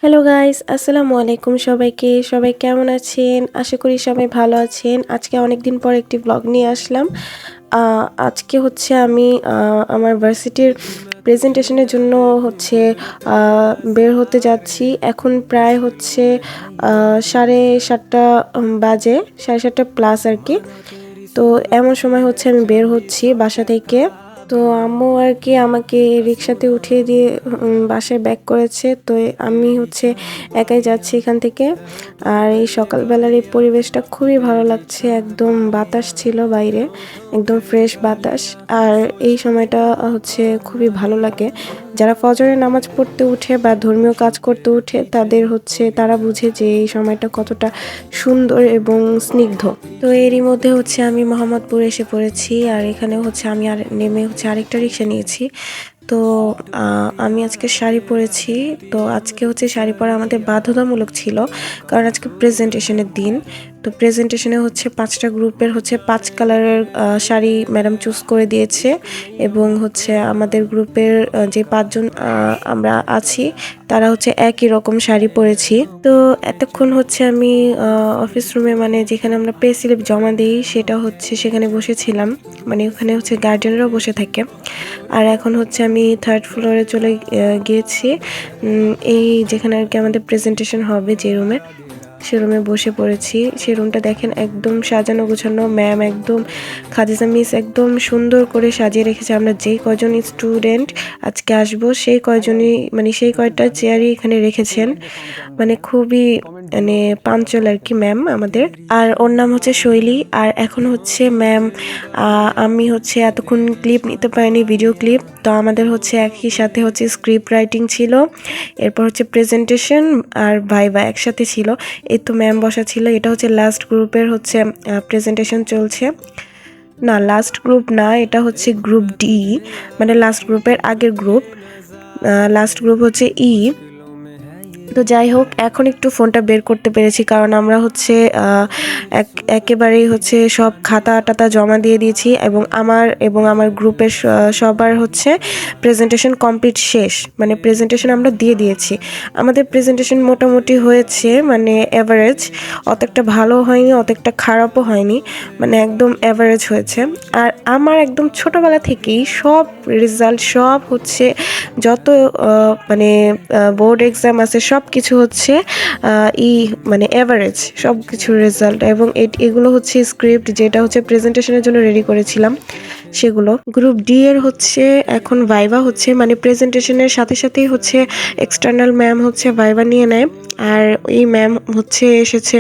Hello guys, আসসালামু আলাইকুম সবাইকে। সবাই কেমন আছেন? আশা করি সবাই ভালো আছেন। আজকে অনেকদিন পর একটি ব্লগ নিয়ে আসলাম। আজকে হচ্ছে আমি আমার ভার্সিটির প্রেজেন্টেশনের জন্য হচ্ছে বের হতে যাচ্ছি। এখন প্রায় হচ্ছে 7:30 বাজে, 7:30 প্লাস আর কি। তো এমন সময় হচ্ছে আমি বের হচ্ছি বাসা থেকে। তো আম্মু আর কি আমাকে রিক্সাতে উঠিয়ে দিয়ে বাসায় ব্যাক করেছে। তো আমি হচ্ছে একাই যাচ্ছি এখান থেকে। আর এই সকালবেলার এই পরিবেশটা খুবই ভালো লাগছে। একদম বাতাস ছিল বাইরে, একদম ফ্রেশ বাতাস। আর এই সময়টা হচ্ছে খুবই ভালো লাগে। যারা ফজরের নামাজ পড়তে উঠে বা ধর্মীয় কাজ করতে উঠে তারা বুঝে যে এই সময়টা কতটা সুন্দর এবং স্নিগ্ধ। তো এরই মধ্যে হচ্ছে আমি মোহাম্মদপুর এসে পড়েছি। আর এখানে হচ্ছে আমি নেমে হচ্ছে আরেকটা রিক্সা নিয়েছি। তো আমি আজকে শাড়ি পরেছি। তো আজকে হচ্ছে শাড়ি পরা আমাদের বাধ্যতামূলক ছিল, কারণ আজকে প্রেজেন্টেশনের দিন। তো প্রেজেন্টেশনে হচ্ছে 5টা গ্রুপের হচ্ছে 5 কালারের শাড়ি ম্যাডাম চুজ করে দিয়েছে। এবং হচ্ছে আমাদের গ্রুপের যে 5জন আমরা আছি, তারা হচ্ছে একই রকম শাড়ি পরেছি। তো এতক্ষণ হচ্ছে আমি অফিস রুমে, মানে যেখানে আমরা পে স্লিপ জমা দিই, সেটা হচ্ছে সেখানে বসেছিলাম। মানে ওখানে হচ্ছে গার্জেনরাও বসে থাকে। আর এখন হচ্ছে আমি 3rd ফ্লোরে চলে গিয়েছি। এই যেখানে আর কি আমাদের প্রেজেন্টেশন হবে, যে রুমে, সে রুমে বসে পড়েছি। সে রুমটা দেখেন, একদম সাজানো গোছানো। ম্যাম একদম, খাদিজা মিস একদম সুন্দর করে সাজিয়ে রেখেছে। আমরা যেই কজন স্টুডেন্ট আজকে আসবো, সেই কয়জনই, মানে সেই কয়টা চেয়ারই এখানে রেখেছেন। মানে খুবই, মানে পাঞ্চল আর কি ম্যাম আমাদের। আর ওর নাম হচ্ছে শৈলী। আর এখন হচ্ছে ম্যাম, আমি হচ্ছে এতক্ষণ ক্লিপ নিতে পারিনি, ভিডিও ক্লিপ। তো আমাদের হচ্ছে একই সাথে হচ্ছে স্ক্রিপ্ট রাইটিং ছিল, এরপর হচ্ছে প্রেজেন্টেশন আর ভাইভা একসাথে ছিল। এই তো ম্যাম বসা ছিল। এটা হচ্ছে লাস্ট গ্রুপের হচ্ছে প্রেজেন্টেশন চলছে। না, লাস্ট গ্রুপ না, এটা হচ্ছে গ্রুপ ডি, মানে লাস্ট গ্রুপের আগের গ্রুপ। লাস্ট গ্রুপ হচ্ছে ই। তো যাই হোক, এখন একটু ফোনটা বের করতে পেরেছি, কারণ আমরা হচ্ছে একেবারেই হচ্ছে সব খাতা টাতা জমা দিয়ে দিয়েছি। এবং আমার গ্রুপের সবার হচ্ছে প্রেজেন্টেশন কমপ্লিট শেষ, মানে প্রেজেন্টেশন আমরা দিয়ে দিয়েছি। আমাদের প্রেজেন্টেশন মোটামুটি হয়েছে, মানে অ্যাভারেজ। অত একটা ভালো হয়নি, অত একটা খারাপও হয়নি, মানে একদম অ্যাভারেজ হয়েছে। আর আমার একদম ছোটোবেলা থেকেই সব রেজাল্ট, সব হচ্ছে যত মানে বোর্ড এক্সাম আছে, সব কিছু হচ্ছে মানে অ্যাভারেজ সব কিছুর রেজাল্ট। এবং এগুলো হচ্ছে স্ক্রিপ্ট, যেটা হচ্ছে প্রেজেন্টেশনের জন্য রেডি করেছিলাম, সেগুলো। গ্রুপ ডি এর হচ্ছে এখন ভাইভা হচ্ছে, মানে প্রেজেন্টেশনের সাথে সাথেই হচ্ছে এক্সটার্নাল ম্যাম হচ্ছে ভাইভা নিয়ে নেয়। আর এই ম্যাম হচ্ছে এসেছে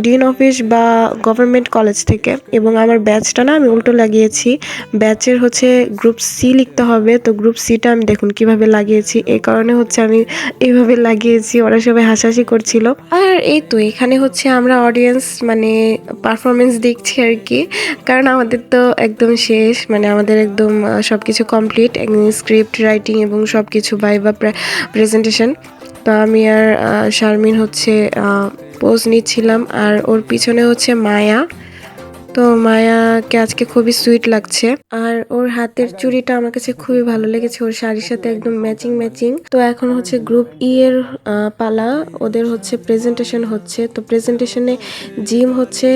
ডিন অফিস বা গভর্নমেন্ট কলেজ থেকে। এবং আমার ব্যাচটা না, আমি উল্টো লাগিয়েছি। ব্যাচের হচ্ছে গ্রুপ সি লিখতে হবে, তো গ্রুপ সিটা আমি দেখুন কিভাবে লাগিয়েছি। এই কারণে হচ্ছে আমি এইভাবে লাগিয়েছি। ওরা সবাই হাসাহাসি করছিল। আর এই তো এখানে হচ্ছে আমরা অডিয়েন্স, মানে পারফরমেন্স দেখছি আর কি। কারণ আমাদের তো একদম শেষ, মানে আমাদের একদম সব কিছু কমপ্লিট, স্ক্রিপ্ট রাইটিং এবং সব কিছু ভাইভা প্রেজেন্টেশন। তো আমি আর শারমিন হচ্ছে পোজ নিচ্ছিলাম। আর ওর পিছনে হচ্ছে মায়া। তো মায়াকে আজকে খুবই সুইট লাগছে। আর ওর হাতের চুড়িটা আমার কাছে খুবই ভালো লেগেছে, ওর শাড়ির সাথে একদম ম্যাচিং ম্যাচিং। তো এখন হচ্ছে গ্রুপ ই এর পালা। ওদের হচ্ছে প্রেজেন্টেশন হচ্ছে। তো প্রেজেন্টেশনে জিম হচ্ছে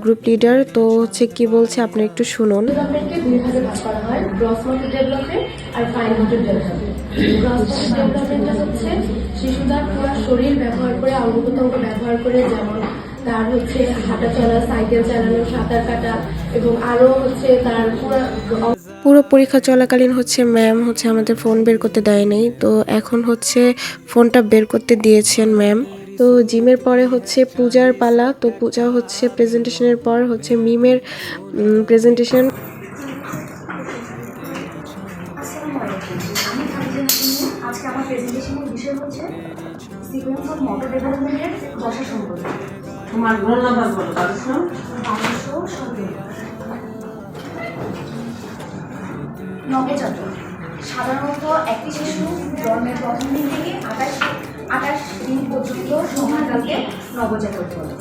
গ্রুপ লিডার। তো হচ্ছে কি বলছে, আপনি একটু শুনুন। দুই ভাগে ভাগ করা হয়, গ্রস মোটর ডেভেলপমেন্ট আর fine motor development. Gross motor ডেভেলপমেন্টটা হচ্ছে শিশুদের পুরো শরীর ব্যবহার করে, অঙ্গ প্রত্যঙ্গ ব্যবহার করে, যেমন তার হচ্ছে হাঁটা চলা, সাইকেল চালানো, সাঁতার কাটা, এবং আরো হচ্ছে তার পুরো পরীক্ষা চলাকালীন হচ্ছে ম্যাম হচ্ছে আমাদের ফোন বের করতে দেয়নি। তো এখন হচ্ছে ফোনটা বের করতে দিয়েছেন ম্যাম। তো জিমের পরে হচ্ছে পূজার পালা। তো পূজা হচ্ছে প্রেজেন্টেশনের পর হচ্ছে মিমের প্রেজেন্টেশন। আজকে আমার প্রেজেন্টেশনের বিষয় হচ্ছে সিকোয়েন্স অফ মোটর ডেভেলপমেন্টের দশা সম্পর্কে। তোমার রোল নাম্বার বলো। 1217 সাধারণত একটি শিশু জন্মের প্রথম দিন থেকে 28 দিন পর্যন্ত সময়কালকে নবজাতক বলে।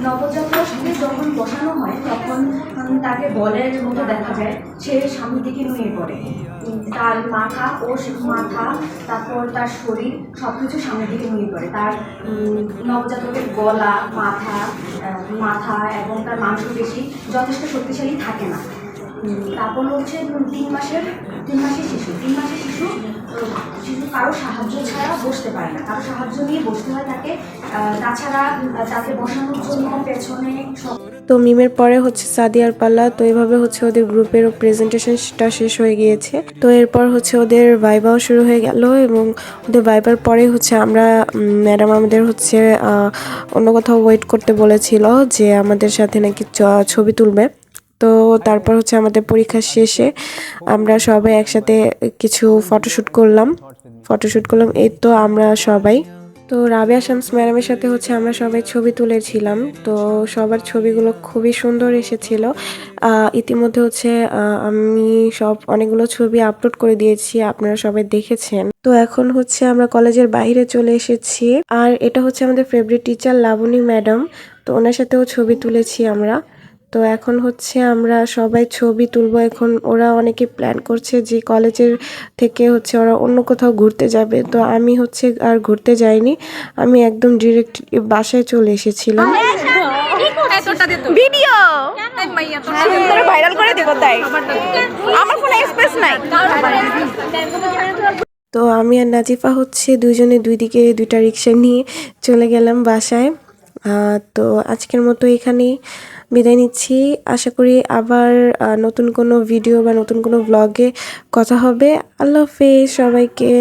নবজাতক শিশুকে যখন বসানো হয় তখন তাকে বলের মতো দেখা যায়, সে সামনের দিকে নুয়ে পড়ে। তার মাথা ও মাথা, তারপর তার শরীর সব কিছু সামনের দিকে নুয়ে পড়ে। তার নবজাতকের গলা, মাথা এবং তার মাংসপেশি যথেষ্ট শক্তিশালী থাকে না। তারপর হচ্ছে 3 মাসের শিশু। 3 মাসের শিশু কারো সাহায্য ছাড়া বসতে পারে না, কারো সাহায্য নিয়ে বসতে হয় তাকে। তাছাড়া তাকে বসানোর জন্য পেছনে তো মিমের পরে হচ্ছে সাদিয়ার পাল্লা। তো এভাবে হচ্ছে ওদের গ্রুপের প্রেজেন্টেশনটা শেষ হয়ে গিয়েছে। তো এরপর হচ্ছে ওদের ভাইবাও শুরু হয়ে গেল, এবং ওদের ভাইবার পরে হচ্ছে আমরা ম্যাডাম আমাদের হচ্ছে অন্য কোথাও ওয়েট করতে বলেছিল, যে আমাদের সাথে নাকি ছবি তুলবে। তো তারপর হচ্ছে আমাদের পরীক্ষা শেষে আমরা সবাই একসাথে কিছু ফটোশ্যুট করলাম। এই তো আমরা সবাই, তো রাবেয়া শামস ম্যাডামের সাথে হচ্ছে আমরা সবাই ছবি তুলেছিলাম। তো সবার ছবিগুলো খুবই সুন্দর এসেছিল। ইতিমধ্যে হচ্ছে আমি অনেকগুলো ছবি আপলোড করে দিয়েছি, আপনারা সবাই দেখেছেন। তো এখন হচ্ছে আমরা কলেজের বাইরে চলে এসেছি, আর এটা হচ্ছে আমাদের ফেভারিট টিচার লাবণী ম্যাডাম। তো ওনার সাথেও ছবি তুলেছি আমরা। তো এখন হচ্ছে আমরা সবাই ছবি তুলবো। এখন ওরা অনেকে প্ল্যান করছে যে কলেজের থেকে হচ্ছে ওরা অন্য কোথাও ঘুরতে যাবে। তো আমি হচ্ছে আর ঘুরতে যাইনি, আমি একদম ডিরেক্ট বাসায় চলে এসেছিলাম। ভিডিও সুন্দর ভাইরাল করে দেব, তাই আমার ফোনে স্পেস নাই। তো আমি আর নাজিফা হচ্ছে দুইজনে দুই দিকে দুইটা রিক্সা নিয়ে চলে গেলাম বাসায়। তো আজকের মতো এখানেই বিদায় নিচ্ছি। আশা করি আবার নতুন কোনো ভিডিও বা নতুন কোনো ব্লগে কথা হবে। আল্লাহ হাফেজ সবাইকে।